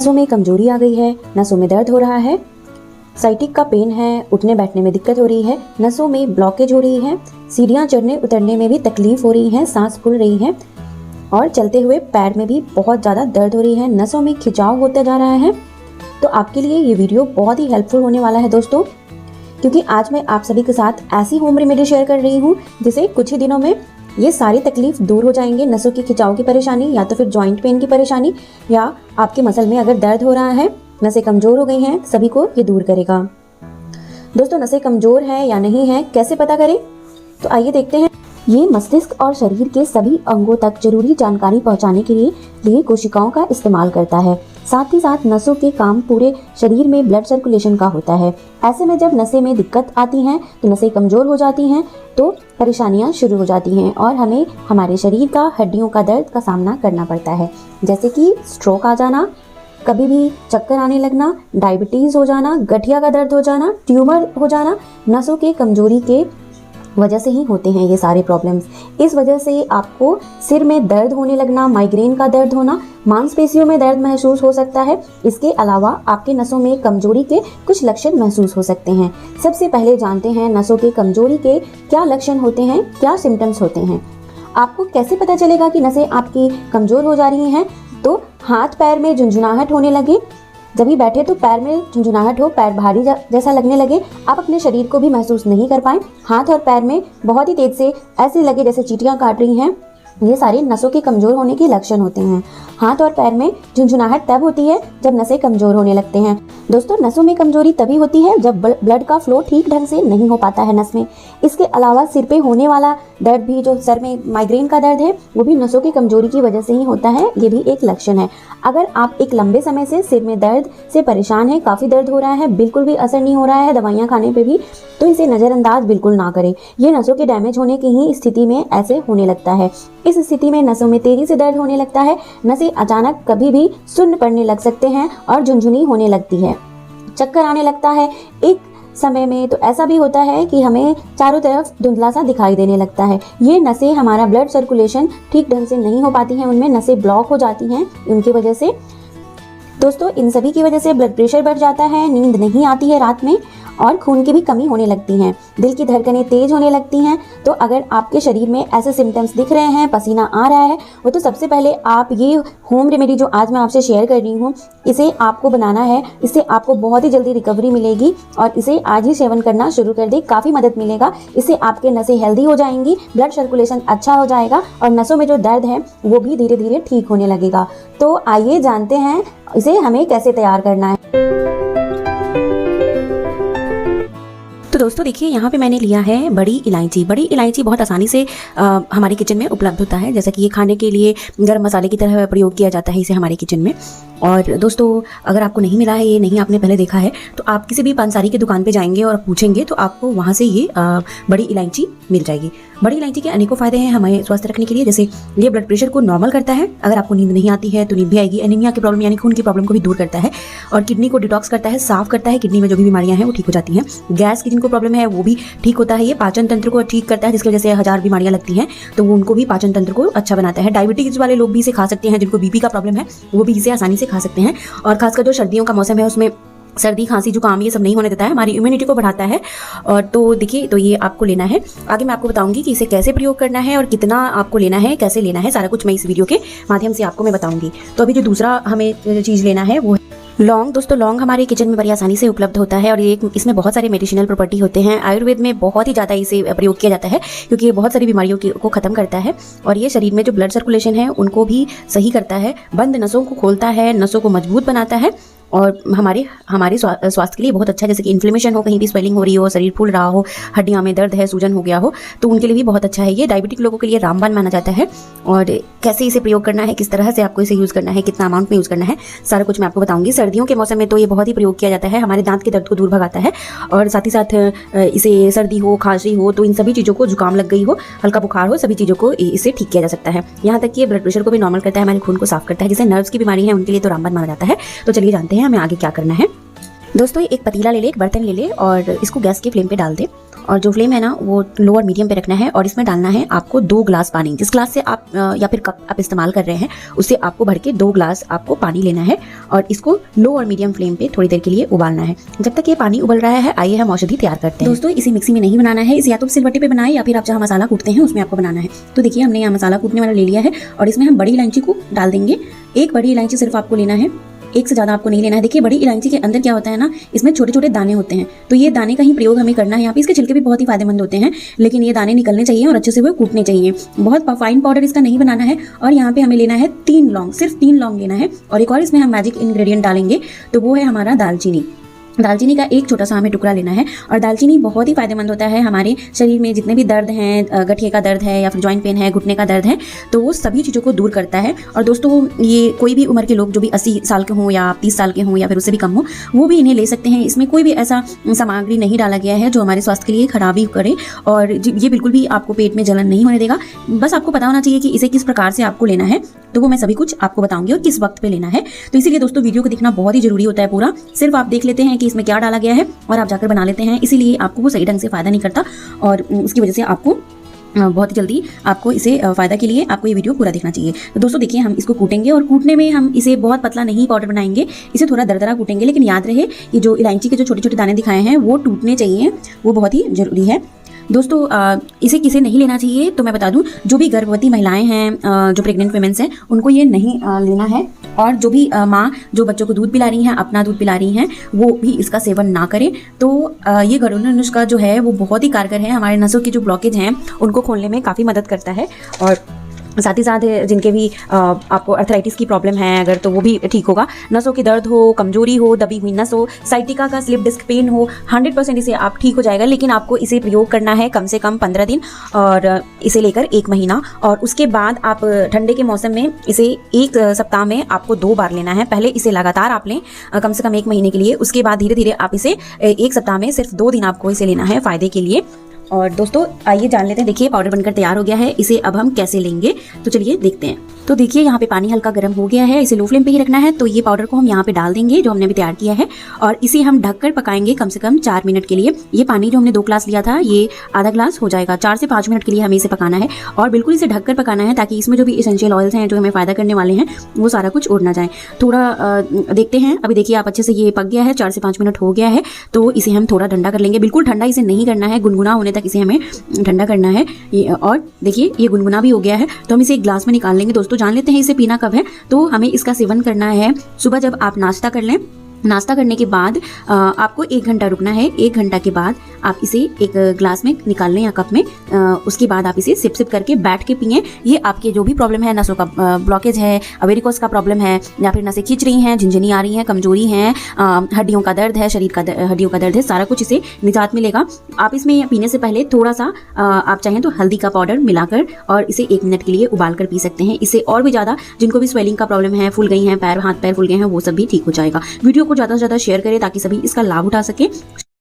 नसों में कमजोरी आ गई है, नसों में दर्द हो रहा है, साइटिक का पेन है, उठने बैठने में दिक्कत हो रही है, नसों में ब्लॉकेज हो रही है, सीढ़ियाँ चढ़ने उतरने में भी तकलीफ हो रही है, सांस फूल रही है और चलते हुए पैर में भी बहुत ज़्यादा दर्द हो रही है, नसों में खिंचाव होता जा रहा है, तो आपके लिए ये वीडियो बहुत ही हेल्पफुल होने वाला है दोस्तों, क्योंकि आज मैं आप सभी के साथ ऐसी होम रेमेडी शेयर कर रही हूँ जिसे कुछ ही दिनों में ये सारी तकलीफ दूर हो जाएंगे। नसों की खिंचाव की परेशानी या तो फिर जॉइंट पेन की परेशानी या आपके मसल में अगर दर्द हो रहा है, नसें कमजोर हो गई हैं, सभी को ये दूर करेगा। दोस्तों, नसें कमजोर है या नहीं है कैसे पता करें, तो आइए देखते हैं। ये मस्तिष्क और शरीर के सभी अंगों तक जरूरी जानकारी पहुंचाने के लिए कोशिकाओं का इस्तेमाल करता है। साथ ही साथ नसों के काम पूरे शरीर में ब्लड सर्कुलेशन का होता है। ऐसे में जब नसें में दिक्कत आती हैं तो नसें कमजोर हो जाती हैं तो परेशानियां शुरू हो जाती हैं और हमें हमारे शरीर का हड्डियों का दर्द का सामना करना पड़ता है, जैसे कि स्ट्रोक आ जाना, कभी भी चक्कर आने लगना, डायबिटीज हो जाना, गठिया का दर्द हो जाना, ट्यूमर हो जाना। नसों के कमजोरी के वजह से ही होते हैं ये सारे प्रॉब्लम्स। इस वजह से आपको सिर में दर्द होने लगना, माइग्रेन का दर्द होना, मांसपेशियों में दर्द महसूस हो सकता है। इसके अलावा आपके नसों में कमजोरी के कुछ लक्षण महसूस हो सकते हैं। सबसे पहले जानते हैं नसों के कमजोरी के क्या लक्षण होते हैं, क्या सिम्टम्स होते हैं। आपको कैसे पता चलेगा कि नसें आपकी कमजोर हो जा रही हैं, तो हाथ पैर में झुंझुनाहट होने लगे, जब भी बैठे तो पैर में झुंझुनाहट हो, पैर भारी जैसा लगने लगे, आप अपने शरीर को भी महसूस नहीं कर पाए, हाथ और पैर में बहुत ही तेज से ऐसे लगे जैसे चींटियां काट रही हैं, ये सारे नसों के कमजोर होने के लक्षण होते हैं। हाथ और पैर में झुंझुनाहट तब होती है जब नसें कमजोर होने लगते हैं। दोस्तों, नसों में कमजोरी तभी होती है जब ब्लड का फ्लो ठीक ढंग से नहीं हो पाता है नस में। इसके अलावा सिर पे होने वाला दर्द भी, जो सर में माइग्रेन का दर्द है, वो भी नसों की कमजोरी की वजह से ही होता है। ये भी एक लक्षण है। अगर आप एक लंबे समय से सिर में दर्द से परेशान है, काफी दर्द हो रहा है, बिल्कुल भी असर नहीं हो रहा है दवाइयाँ खाने पे भी, तो इसे नजरअंदाज बिल्कुल ना करें। ये नसों के डैमेज होने की ही स्थिति में ऐसे होने लगता है। इस स्थिति में नसों में तेजी से दर्द होने लगता है, नसें अचानक कभी भी सुन्न पड़ने लग सकते हैं और झुनझुनी होने लगती है, चक्कर आने लगता है। एक समय में तो ऐसा भी होता है कि हमें चारों तरफ धुंधला सा दिखाई देने लगता है। ये नसें, हमारा ब्लड सर्कुलेशन ठीक ढंग से नहीं हो पाती हैं, उनमें नसें ब्लॉक हो जाती हैं उनकी वजह से। दोस्तों, इन सभी की वजह से ब्लड प्रेशर बढ़ जाता है, नींद नहीं आती है रात में और खून की भी कमी होने लगती है, दिल की धड़कनें तेज होने लगती हैं। तो अगर आपके शरीर में ऐसे सिम्टम्स दिख रहे हैं, पसीना आ रहा है, वो तो सबसे पहले आप ये होम रेमेडी जो आज मैं आपसे शेयर कर रही हूँ, इसे आपको बनाना है। इससे आपको बहुत ही जल्दी रिकवरी मिलेगी और इसे आज ही सेवन करना शुरू कर दे, काफ़ी मदद मिलेगा। इससे आपके नसें हेल्दी हो जाएंगी, ब्लड सर्कुलेशन अच्छा हो जाएगा और नसों में जो दर्द है वो भी धीरे धीरे ठीक होने लगेगा। तो आइए जानते हैं इसे हमें कैसे तैयार करना है। तो दोस्तों देखिए, यहाँ पे मैंने लिया है बड़ी इलायची। बड़ी इलायची बहुत आसानी से हमारे किचन में उपलब्ध होता है, जैसा कि ये खाने के लिए गर्म मसाले की तरह प्रयोग किया जाता है इसे हमारे किचन में। और दोस्तों, अगर आपको नहीं मिला है, ये नहीं आपने पहले देखा है, तो आप किसी भी पंसारी की दुकान पे जाएंगे और पूछेंगे तो आपको वहाँ से ये बड़ी इलायची मिल जाएगी। बड़ी इलायची के अनेकों फायदे हैं हमें स्वस्थ रखने के लिए, जैसे ये ब्लड प्रेशर को नॉर्मल करता है, अगर आपको नींद नहीं आती है तो नींद भी आएगी, एनीमिया की प्रॉब्लम यानी खून की प्रॉब्लम को भी दूर करता है, और किडनी को डिटॉक्स करता है, साफ करता है, किडनी में जो भी बीमारियां हैं वो ठीक हो जाती हैं। गैस की जिनको प्रॉब्लम है वो भी ठीक होता है। ये पाचन तंत्र को ठीक करता है, जिसकी वजह से 1000 बीमारियां लगती हैं तो वो उनको भी पाचन तंत्र को अच्छा बनाता है। डायबिटीज वाले लोग भी इसे खा सकते हैं, जिनको बीपी का प्रॉब्लम है वो भी इसे आसानी से खा सकते हैं। और खासकर जो सर्दियों का मौसम है उसमें सर्दी, खांसी, जुकाम ये सब नहीं होने देता है, हमारी इम्यूनिटी को बढ़ाता है। और तो देखिए, तो ये आपको लेना है। आगे मैं आपको बताऊंगी कि इसे कैसे प्रयोग करना है और कितना आपको लेना है, कैसे लेना है, सारा कुछ मैं इस वीडियो के माध्यम से आपको मैं बताऊंगी। तो अभी जो दूसरा हमें चीज़ लेना है वो लौंग। दोस्तों, लौंग हमारे किचन में बड़ी आसानी से उपलब्ध होता है और ये इसमें बहुत सारे मेडिसिनल प्रॉपर्टी होते हैं। आयुर्वेद में बहुत ही ज़्यादा इसे प्रयोग किया जाता है क्योंकि ये बहुत सारी बीमारियों को ख़त्म करता है और ये शरीर में जो ब्लड सर्कुलेशन है उनको भी सही करता है, बंद नसों को खोलता है, नसों को मजबूत बनाता है और हमारे स्वास्थ्य के लिए बहुत अच्छा है। जैसे कि इन्फ्लेमेशन हो, कहीं भी स्वेलिंग हो रही हो, शरीर फूल रहा हो, हड्डियां में दर्द है, सूजन हो गया हो, तो उनके लिए भी बहुत अच्छा है। ये डायबिटिक लोगों के लिए रामबाण माना जाता है। और कैसे इसे प्रयोग करना है, किस तरह से आपको इसे यूज़ करना है, कितना अमाउंट में यूज़ करना है, सारा कुछ मैं आपको बताऊंगी। सर्दियों के मौसम में तो ये बहुत ही प्रयोग किया जाता है, हमारे दांत के दर्द को दूर भगाता है और साथ ही साथ इसे सर्दी हो, खांसी हो, तो इन सभी चीज़ों को, जुकाम लग गई हो, हल्का बुखार हो, सभी चीज़ों को इसे ठीक किया जा सकता है। यहाँ तक कि ये ब्लड प्रेशर को भी नॉर्मल करता है, हमारे खून को साफ करता है। जिसे नर्व्स की बीमारी है उनके लिए तो रामबाण माना जाता है। तो चलिए जानते हैं हमें आगे क्या करना है। दोस्तों, एक पतीला ले ले, एक बर्तन ले ले और इसको गैस के फ्लेम पे डाल दे और जो फ्लेम है ना वो लो और मीडियम पे रखना है और इसमें डालना है आपको 2 ग्लास पानी। जिस ग्लास से आप या फिर कप आप इस्तेमाल कर रहे हैं उससे आपको भर के 2 ग्लास आपको पानी लेना है और इसको लो और मीडियम फ्लेम पे थोड़ी देर के लिए उबालना है। जब तक ये पानी उबल रहा है आइए हम औषधि तैयार करते हैं। दोस्तों इसे मिक्सी में नहीं बनाना है, इसे या तो सिलबट्टे पे बनाएं या फिर आप जहाँ मसाला कूटते हैं उसमें आपको बनाना है। तो देखिए हमने यहाँ मसाला कूटने वाला ले लिया है और इसमें हम बड़ी इलायची को डाल देंगे। एक बड़ी इलायची सिर्फ आपको लेना है, एक से ज़्यादा आपको नहीं लेना है। देखिए बड़ी इलायची के अंदर क्या होता है ना, इसमें छोटे छोटे दाने होते हैं, तो ये दाने का ही प्रयोग हमें करना है यहाँ पे। इसके छिलके भी बहुत ही फायदेमंद होते हैं, लेकिन ये दाने निकलने चाहिए और अच्छे से वो कूटने चाहिए। बहुत फाइन पाउडर इसका नहीं बनाना है। और यहाँ पे हमें लेना है 3 लौंग, सिर्फ 3 लौंग लेना है। और एक और इसमें हम मैजिक इंग्रेडिएंट डालेंगे, तो वो है हमारा दालचीनी। दालचीनी का एक छोटा सा हमें टुकड़ा लेना है। और दालचीनी बहुत ही फायदेमंद होता है हमारे शरीर में जितने भी दर्द हैं, गठिए का दर्द है या फिर जॉइंट पेन है, घुटने का दर्द है, तो वो सभी चीज़ों को दूर करता है। और दोस्तों ये कोई भी उम्र के लोग जो भी 80 साल के हों या 30 साल के हों या फिर उससे भी कम हो, वो भी इन्हें ले सकते हैं। इसमें कोई भी ऐसा सामग्री नहीं डाला गया है जो हमारे स्वास्थ्य के लिए खराबी करे, और ये बिल्कुल भी आपको पेट में जलन नहीं होने देगा। बस आपको पता होना चाहिए कि इसे किस प्रकार से आपको लेना है, तो वो मैं सभी कुछ आपको बताऊंगी और किस वक्त पे लेना है। तो इसीलिए दोस्तों वीडियो को देखना बहुत ही जरूरी होता है पूरा। सिर्फ आप देख लेते हैं कि इसमें क्या डाला गया है और आप जाकर बना लेते हैं, इसीलिए आपको वो सही ढंग से फायदा नहीं करता और उसकी वजह से आपको बहुत ही जल्दी आपको इसे फ़ायदा के लिए आपको ये वीडियो पूरा देखना चाहिए। तो दोस्तों देखिए हम इसको कूटेंगे और कूटने में हम इसे बहुत पतला नहीं पाउडर बनाएंगे, इसे थोड़ा दरदरा कूटेंगे। लेकिन याद रहे ये जो इलायची के जो छोटे छोटे दाने दिखाए हैं वो टूटने चाहिए, वो बहुत ही ज़रूरी है। दोस्तों इसे किसे नहीं लेना चाहिए तो मैं बता दूं, जो भी गर्भवती महिलाएं हैं, जो प्रेग्नेंट वुमेन्स हैं, उनको ये नहीं लेना है। और जो भी माँ जो बच्चों को दूध पिला रही हैं, अपना दूध पिला रही हैं, वो भी इसका सेवन ना करें। तो ये घरेलू नुस्खा जो है वो बहुत ही कारगर है, हमारे नसों की जो ब्लॉकेज हैं उनको खोलने में काफ़ी मदद करता है। और साथ ही साथ जिनके भी आपको अर्थराइटिस की प्रॉब्लम है अगर, तो वो भी ठीक होगा। नसों की दर्द हो, कमजोरी हो, दबी हुई नस हो, साइटिका का स्लिप डिस्क पेन हो, 100% इसे आप ठीक हो जाएगा। लेकिन आपको इसे प्रयोग करना है कम से कम 15 दिन और इसे लेकर 1 महीना। और उसके बाद आप ठंडे के मौसम में इसे 1 सप्ताह में आपको 2 बार लेना है। पहले इसे लगातार आप लें कम से कम 1 महीने के लिए, उसके बाद धीरे धीरे आप इसे 1 सप्ताह में सिर्फ 2 दिन आपको इसे लेना है फ़ायदे के लिए। और दोस्तों आइए जान लेते हैं। देखिए पाउडर बनकर तैयार हो गया है, इसे अब हम कैसे लेंगे तो चलिए देखते हैं। तो देखिए यहाँ पे पानी हल्का गर्म हो गया है, इसे लो फ्लेम पे ही रखना है। तो ये पाउडर को हम यहाँ पे डाल देंगे जो हमने अभी तैयार किया है और इसे हम ढककर पकाएंगे कम से कम 4 मिनट के लिए। ये पानी जो हमने 2 ग्लास लिया था ये आधा ग्लास हो जाएगा। 4 से 5 मिनट के लिए हमें इसे पकाना है और बिल्कुल इसे ढककर पकाना है ताकि इसमें जो भी एसेंशियल ऑयल्स हैं जो हमें फ़ायदा करने वाले हैं वो सारा कुछ उड़ ना जाए। थोड़ा देखते हैं। अभी देखिए आप अच्छे से ये पक गया है, 4 से 5 मिनट हो गया है। तो इसे हम थोड़ा ठंडा कर लेंगे। बिल्कुल ठंडा इसे नहीं करना है, गुनगुना होने तक इसे हमें ठंडा करना है। और देखिए ये गुनगुना भी हो गया है, तो हम इसे एक ग्लास में निकाल लेंगे। दोस्तों जान लेते हैं इसे पीना कब है। तो हमें इसका सेवन करना है सुबह जब आप नाश्ता कर लें। नाश्ता करने के बाद आपको 1 घंटा रुकना है। 1 घंटा के बाद आप इसे एक ग्लास में निकाल लें या कप में। उसके बाद आप इसे सिप सिप करके बैठ के पिएं। ये आपके जो भी प्रॉब्लम है, नसों का ब्लॉकेज है, वेरिकोस का प्रॉब्लम है या फिर नसें खींच रही हैं, झिनझिनी आ रही हैं, कमजोरी है, हड्डियों का दर्द है, शरीर का हड्डियों का दर्द है, सारा कुछ इसे निजात मिलेगा। आप इसमें पीने से पहले थोड़ा सा आप चाहें तो हल्दी का पाउडर मिलाकर और इसे 1 मिनट के लिए उबाल कर पी सकते हैं। इससे और भी ज़्यादा जिनको भी स्वेलिंग का प्रॉब्लम है, फूल गई हैं पैर, हाथ पैर फूल गए हैं, वो सब भी ठीक हो जाएगा। वीडियो को ज़्यादा से ज़्यादा शेयर करें ताकि सभी इसका लाभ उठा सकें।